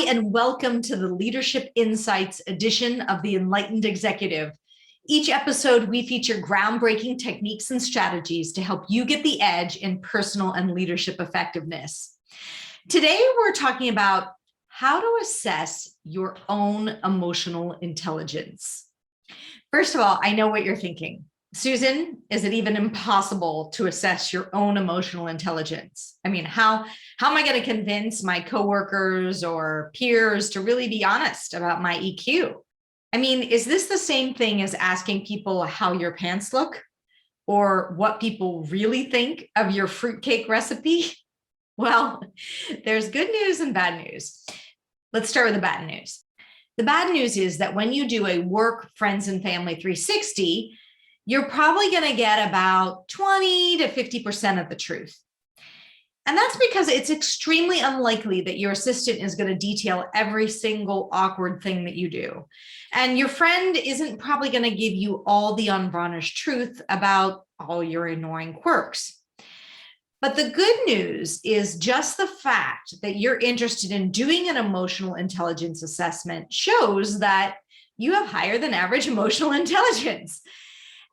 Hi, and welcome to the Leadership Insights edition of the Enlightened Executive. Each episode, we feature groundbreaking techniques and strategies to help you get the edge in personal and leadership effectiveness. Today, we're talking about how to assess your own emotional intelligence. First of all, I know what you're thinking. Susan, is it even impossible to assess your own emotional intelligence? I mean, how am I going to convince my coworkers or peers to really be honest about my EQ? I mean, is this the same thing as asking people how your pants look or what people really think of your fruitcake recipe? Well, there's good news and bad news. Let's start with the bad news. The bad news is that when you do a work, friends, and family 360, you're probably going to get about 20 to 50% of the truth. And that's because it's extremely unlikely that your assistant is going to detail every single awkward thing that you do. And your friend isn't probably going to give you all the unvarnished truth about all your annoying quirks. But the good news is just the fact that you're interested in doing an emotional intelligence assessment shows that you have higher than average emotional intelligence.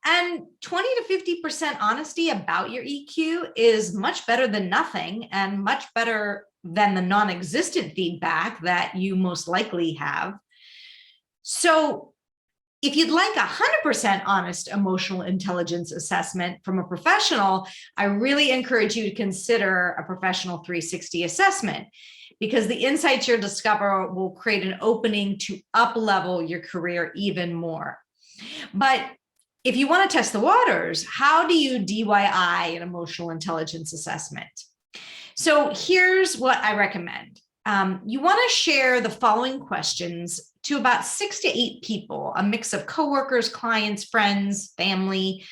And 20 to 50% honesty about your EQ is much better than nothing and much better than the non-existent feedback that you most likely have. So if you'd like 100% honest emotional intelligence assessment from a professional, I really encourage you to consider a professional 360 assessment, because the insights you'll discover will create an opening to up-level your career even more. But if you want to test the waters, how do you DIY an emotional intelligence assessment? So here's what I recommend. You want to share the following questions to about 6 to 8 people, a mix of coworkers, clients, friends, family,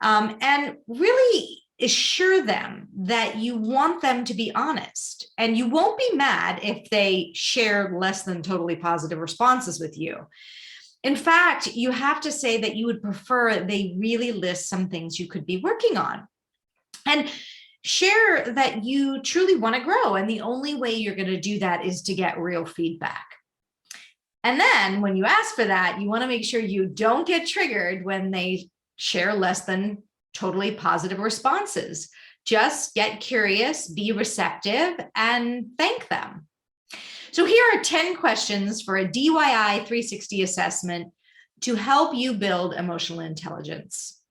and really assure them that you want them to be honest. And you won't be mad if they share less than totally positive responses with you. In fact, you have to say that you would prefer they really list some things you could be working on. And share that you truly want to grow. And the only way you're going to do that is to get real feedback. And then when you ask for that, you want to make sure you don't get triggered when they share less than totally positive responses. Just get curious, be receptive, and thank them. So here are 10 questions for a DIY 360 assessment to help you build emotional intelligence.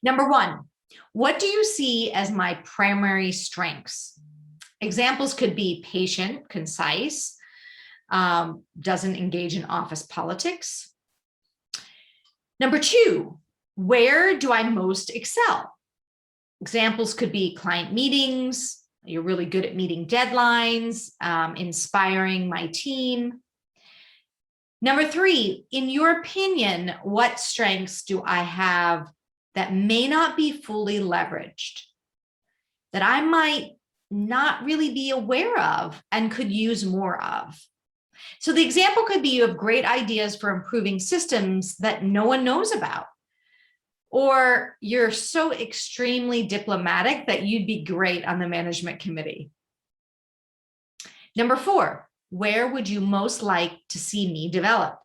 Number 1, what do you see as my primary strengths? Examples could be patient, concise, doesn't engage in office politics. Number 2, where do I most excel? Examples could be client meetings. You're really good at meeting deadlines, inspiring my team. Number 3, in your opinion, what strengths do I have that may not be fully leveraged, that I might not really be aware of and could use more of? So the example could be you have great ideas for improving systems that no one knows about. Or you're so extremely diplomatic that you'd be great on the management committee. Number 4, where would you most like to see me develop?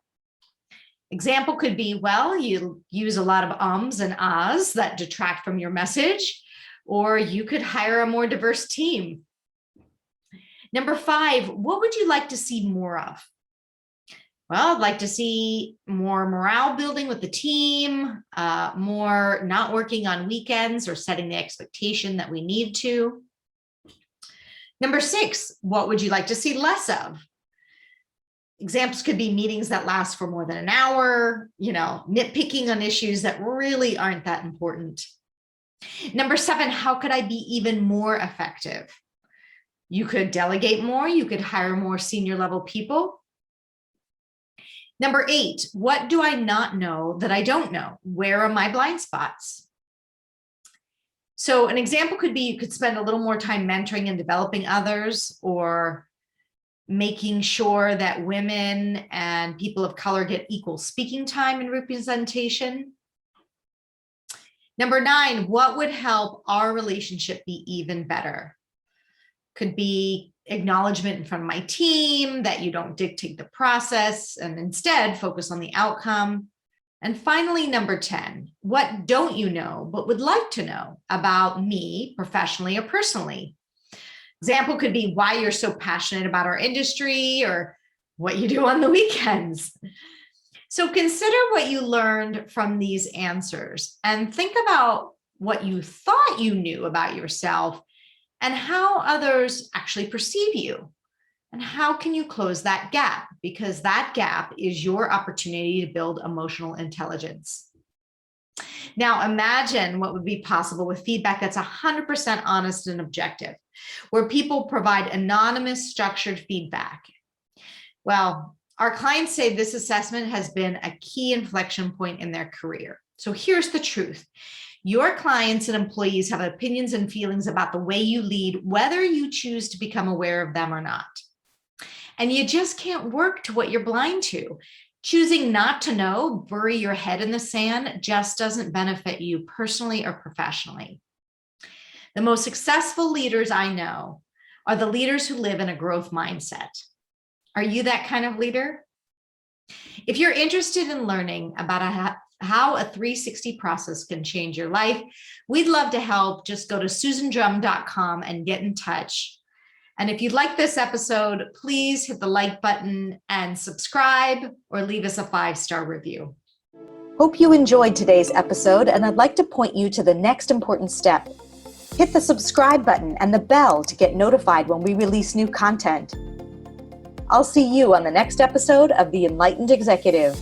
Example could be, well, you use a lot of ums and ahs that detract from your message, or you could hire a more diverse team. Number 5, what would you like to see more of? Well, I'd like to see more morale building with the team, more not working on weekends or setting the expectation that we need to. Number 6, what would you like to see less of? Examples could be meetings that last for more than an hour, nitpicking on issues that really aren't that important. Number 7, how could I be even more effective? You could delegate more, you could hire more senior level people. Number 8, what do I not know that I don't know? Where are my blind spots? So an example could be you could spend a little more time mentoring and developing others, or making sure that women and people of color get equal speaking time and representation. Number 9, what would help our relationship be even better? Could be acknowledgement in front of my team that you don't dictate the process and instead focus on the outcome. And finally, number 10, what don't you know but would like to know about me professionally or personally? Example could be why you're so passionate about our industry or what you do on the weekends. So consider what you learned from these answers and think about what you thought you knew about yourself and how others actually perceive you. And how can you close that gap? Because that gap is your opportunity to build emotional intelligence. Now, imagine what would be possible with feedback that's 100% honest and objective, where people provide anonymous, structured feedback. Well, our clients say this assessment has been a key inflection point in their career. So here's the truth. Your clients and employees have opinions and feelings about the way you lead, whether you choose to become aware of them or not. And you just can't work to what you're blind to. Choosing not to know, bury your head in the sand, just doesn't benefit you personally or professionally. The most successful leaders I know are the leaders who live in a growth mindset. Are you that kind of leader? If you're interested in learning about how a 360 process can change your life, we'd love to help. Just go to susandrumm.com and get in touch. And if you like this episode, please hit the like button and subscribe or leave us a 5-star review. Hope you enjoyed today's episode, and I'd like to point you to the next important step. Hit the subscribe button and the bell to get notified when we release new content. I'll see you on the next episode of The Enlightened Executive.